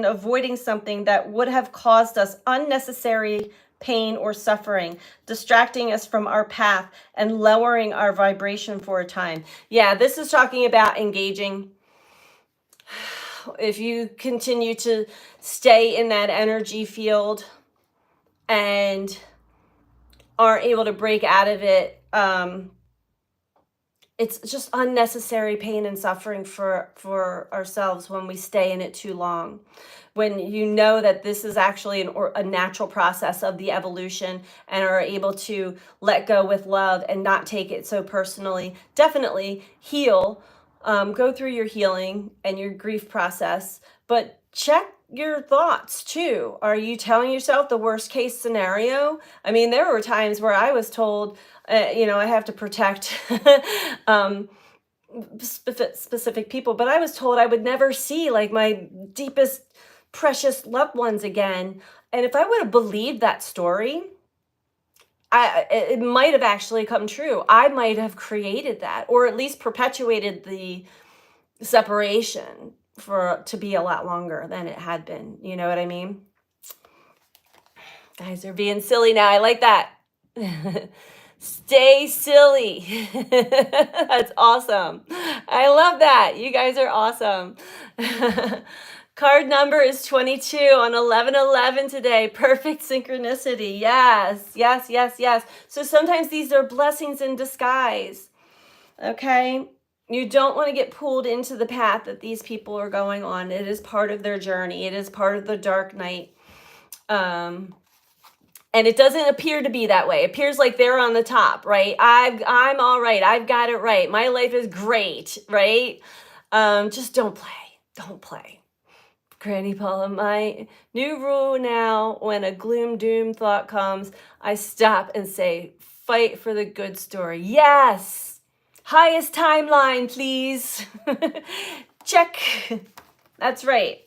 avoiding something that would have caused us unnecessary pain or suffering, distracting us from our path and lowering our vibration for a time. Yeah, this is talking about engaging. If you continue to stay in that energy field and aren't able to break out of it, it's just unnecessary pain and suffering for ourselves when we stay in it too long. When you know that this is actually a natural process of the evolution and are able to let go with love and not take it so personally, definitely heal, go through your healing and your grief process, but check your thoughts too. Are you telling yourself the worst case scenario? I mean, there were times where I was told, I have to protect specific people, but I was told I would never see like my deepest, precious loved ones again. And if I would have believed that story, it might have actually come true. I might have created that, or at least perpetuated the separation to be a lot longer than it had been. You know what I mean? Guys are being silly now. I like that. Stay silly. That's awesome. I love that. You guys are awesome. Card number is 22 on 11/11 today. Perfect synchronicity. Yes, yes, yes, yes. So sometimes these are blessings in disguise. Okay? You don't want to get pulled into the path that these people are going on. It is part of their journey. It is part of the dark night. And it doesn't appear to be that way. It appears like they're on the top, right? I'm all right. I've got it right. My life is great, right? Just don't play. Don't play. Granny Paula, my new rule now, when a gloom doom thought comes, I stop and say, fight for the good story. Yes. Highest timeline, please. Check. That's right.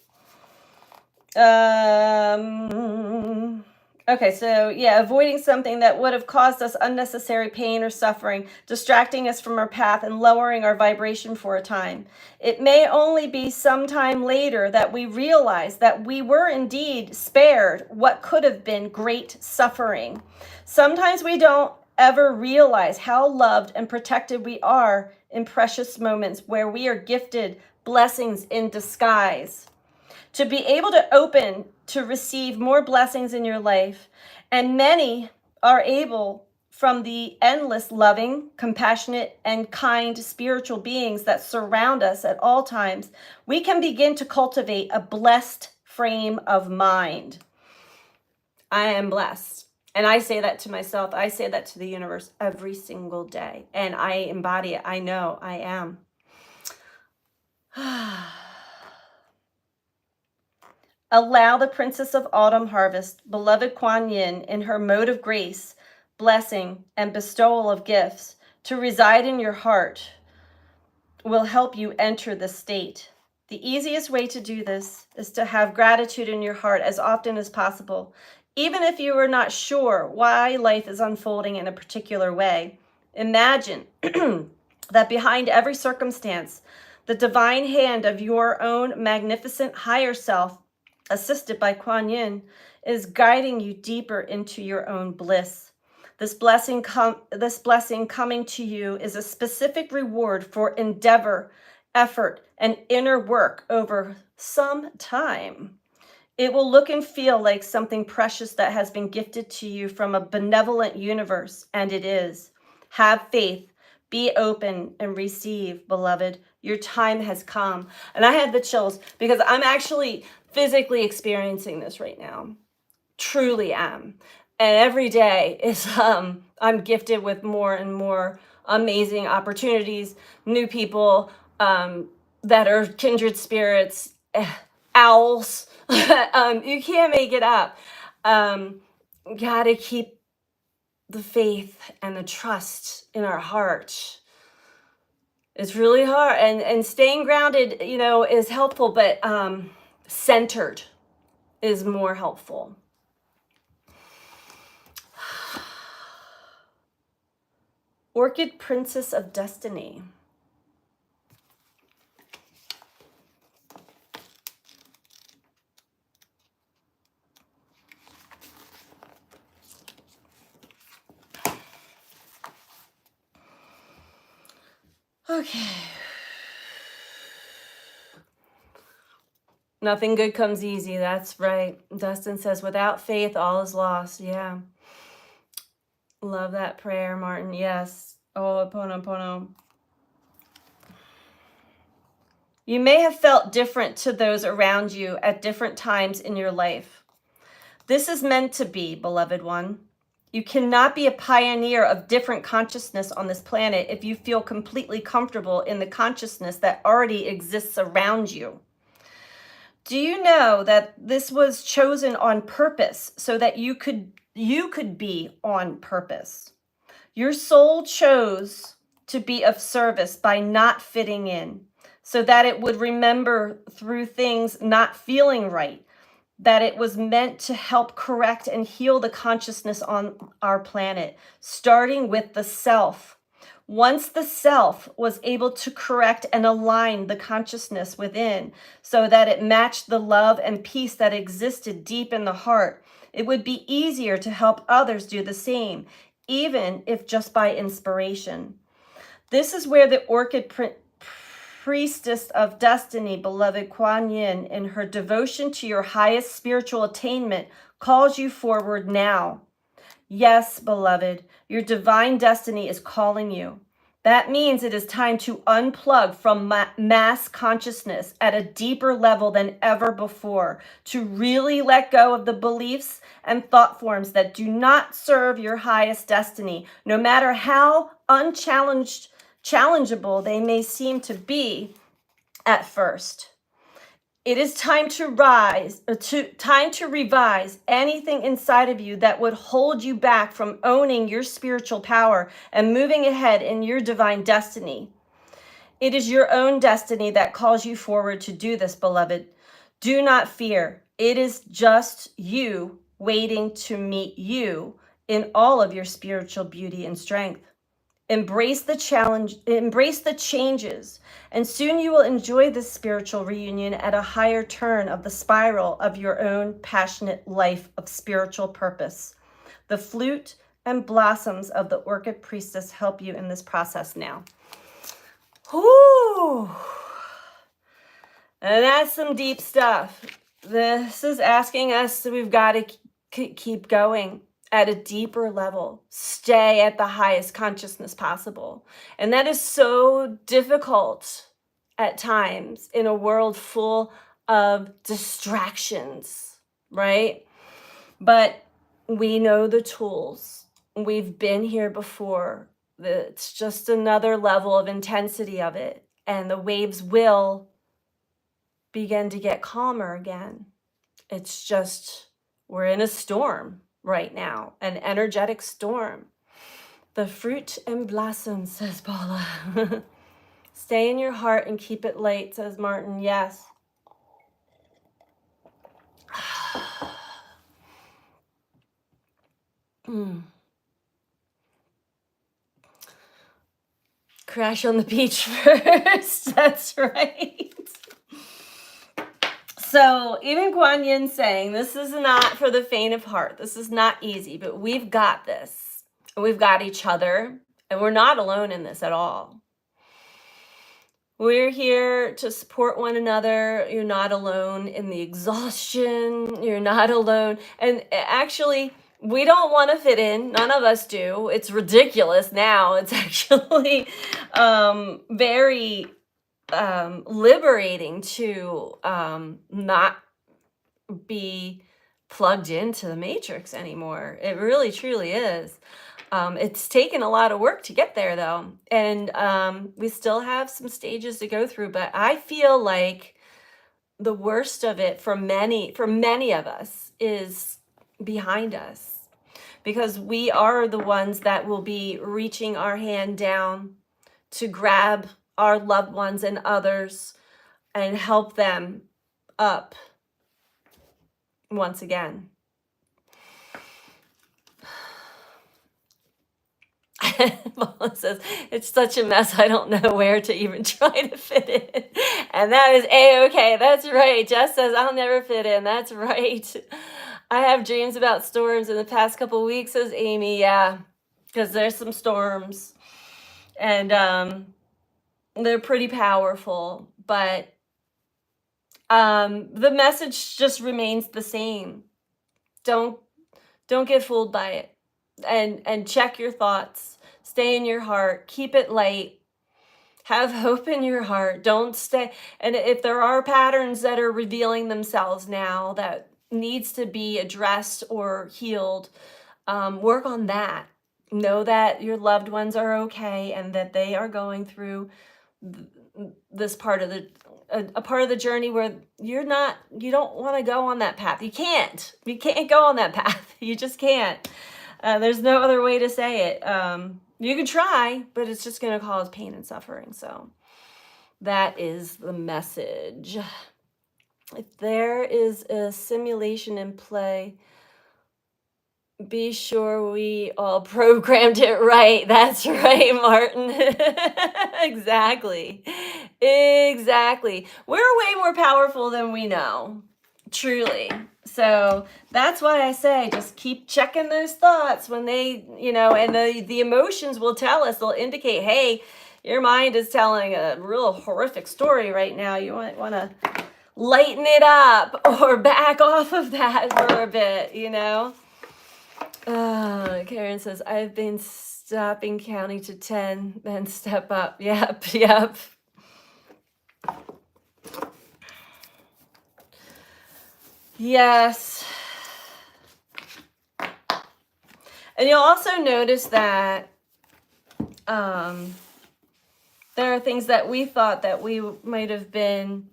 Okay, so yeah, avoiding something that would have caused us unnecessary pain or suffering, distracting us from our path and lowering our vibration for a time. It may only be sometime later that we realize that we were indeed spared what could have been great suffering. Sometimes we don't ever realize how loved and protected we are in precious moments where we are gifted blessings in disguise. To be able to open to receive more blessings in your life. And many are able from the endless loving, compassionate, and kind spiritual beings that surround us at all times. We can begin to cultivate a blessed frame of mind. I am blessed. And I say that to myself. I say that to the universe every single day. And I embody it. I know I am. Allow the Princess of Autumn Harvest, beloved Kuan Yin, in her mode of grace, blessing, and bestowal of gifts, to reside in your heart will help you enter this state. The easiest way to do this is to have gratitude in your heart as often as possible, even if you are not sure why life is unfolding in a particular way. Imagine that behind every circumstance, the divine hand of your own magnificent higher self, assisted by Kuan Yin, is guiding you deeper into your own bliss. This blessing coming to you is a specific reward for endeavor, effort, and inner work over some time. It will look and feel like something precious that has been gifted to you from a benevolent universe, and it is. Have faith, be open, and receive, beloved. Your time has come. And I had the chills because I'm actually physically experiencing this right now. Truly am. And every day is I'm gifted with more and more amazing opportunities, new people that are kindred spirits, owls. You can't make it up. Gotta keep the faith and the trust in our heart. It's really hard, and staying grounded, is helpful, but centered is more helpful. Orchid Princess of Destiny. Okay. Nothing good comes easy. That's right. Dustin says, without faith, all is lost. Yeah. Love that prayer, Martin. Yes. Oh, Ho'oponopono. You may have felt different to those around you at different times in your life. This is meant to be, beloved one. You cannot be a pioneer of different consciousness on this planet if you feel completely comfortable in the consciousness that already exists around you. Do you know that this was chosen on purpose so that you could be on purpose? Your soul chose to be of service by not fitting in, so that it would remember through things not feeling right, that it was meant to help correct and heal the consciousness on our planet, starting with the self. Once the self was able to correct and align the consciousness within so that it matched the love and peace that existed deep in the heart, it would be easier to help others do the same, even if just by inspiration. This is where the Orchid Priestess of Destiny, beloved Kuan Yin, in her devotion to your highest spiritual attainment, calls you forward now. Yes, beloved, your divine destiny is calling you. That means it is time to unplug from mass consciousness at a deeper level than ever before, to really let go of the beliefs and thought forms that do not serve your highest destiny, no matter how unchallengeable they may seem to be at first. It is time to rise, time to revise anything inside of you that would hold you back from owning your spiritual power and moving ahead in your divine destiny. It is your own destiny that calls you forward to do this, beloved. Do not fear. It is just you waiting to meet you in all of your spiritual beauty and strength. Embrace the challenge, embrace the changes, and soon you will enjoy this spiritual reunion at a higher turn of the spiral of your own passionate life of spiritual purpose. The flute and blossoms of the orchid priestess help you in this process now. Whoo! And that's some deep stuff. This is asking us that we've got to keep going at a deeper level, stay at the highest consciousness possible. And that is so difficult at times in a world full of distractions, right? But we know the tools. We've been here before. It's just another level of intensity of it. And the waves will begin to get calmer again. It's just, we're in a storm right now, an energetic storm. The fruit and blossom, says Paula. Stay in your heart and keep it light, says Martin. Yes. Crash on the beach first. That's right. So even Kuan Yin saying, this is not for the faint of heart. This is not easy, but we've got this. We've got each other, and we're not alone in this at all. We're here to support one another. You're not alone in the exhaustion. You're not alone. And actually, we don't want to fit in. None of us do. It's ridiculous now. It's actually very liberating to not be plugged into the matrix anymore. It really, truly is. It's taken a lot of work to get there, though, and we still have some stages to go through. But I feel like the worst of it for many of us is behind us, because we are the ones that will be reaching our hand down to grab our loved ones and others and help them up once again. Paula says, it's such a mess, I don't know where to even try to fit in. And that is A-okay. That's right. Jess says, I'll never fit in. That's right. I have dreams about storms in the past couple of weeks, says Amy. Yeah, because there's some storms. And they're pretty powerful. But the message just remains the same. Don't get fooled by it. And check your thoughts. Stay in your heart. Keep it light. Have hope in your heart. Don't stay. And if there are patterns that are revealing themselves now that needs to be addressed or healed, work on that. Know that your loved ones are okay and that they are going through this part of a part of the journey where you don't want to go on that path. You can't go on that path. You just can't. There's no other way to say it. You can try, but it's just going to cause pain and suffering. So that is the message. If there is a simulation in play, be sure we all programmed it right. That's right, Martin. Exactly. We're way more powerful than we know. Truly. So that's why I say just keep checking those thoughts when they, and the emotions will tell us, they'll indicate, hey, your mind is telling a real horrific story right now. You might want to lighten it up or back off of that for a bit, Karen says, I've been stopping counting to 10, then step up. Yep. Yes. And you'll also notice that there are things that we thought that we might have been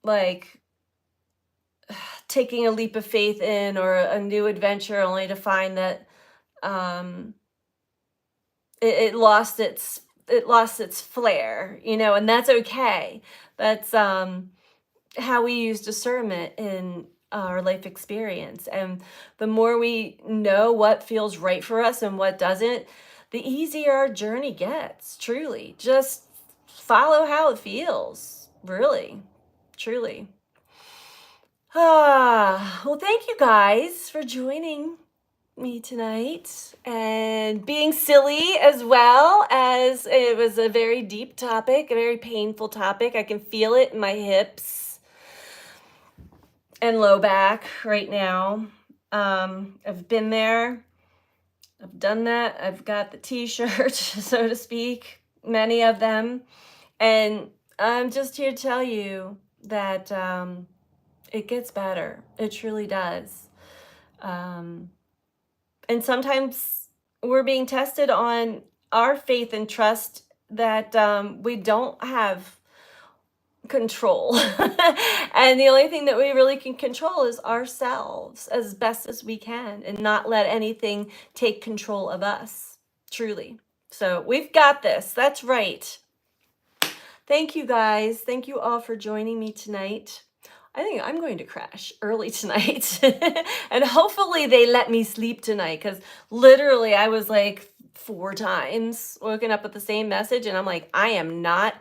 like taking a leap of faith in or a new adventure only to find that um, it lost its flair, you know, and that's okay. That's how we use discernment in our life experience. And the more we know what feels right for us and what doesn't, the easier our journey gets, truly. Just follow how it feels, really, truly. Well, thank you guys for joining me tonight and being silly as well, as it was a very deep topic, a very painful topic. I can feel it in my hips and low back right now. I've been there. I've done that. I've got the t-shirt, so to speak, many of them. And I'm just here to tell you that it gets better. It truly does. Um, and sometimes we're being tested on our faith and trust that we don't have control. And the only thing that we really can control is ourselves as best as we can and not let anything take control of us, truly. So we've got this. That's right. Thank you guys. Thank you all for joining me tonight. I think I'm going to crash early tonight. And hopefully they let me sleep tonight, because literally I was like 4 times woken up with the same message. And I'm like, I am not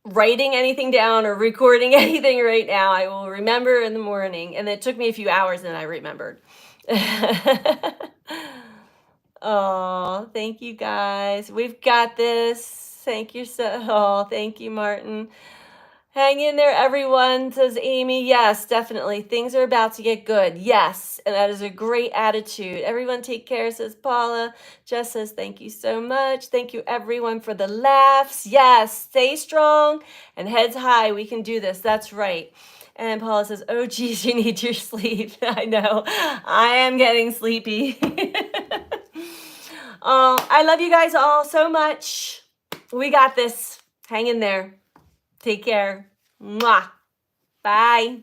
writing anything down or recording anything right now. I will remember in the morning. And it took me a few hours and I remembered. Oh, thank you guys. We've got this. Thank you thank you, Martin. Hang in there, everyone, says Amy. Yes, definitely. Things are about to get good. Yes, and that is a great attitude. Everyone take care, says Paula. Jess says, thank you so much. Thank you, everyone, for the laughs. Yes, stay strong and heads high. We can do this. That's right. And Paula says, oh, geez, you need your sleep. I know. I am getting sleepy. I love you guys all so much. We got this. Hang in there. Take care. Mwah. Bye.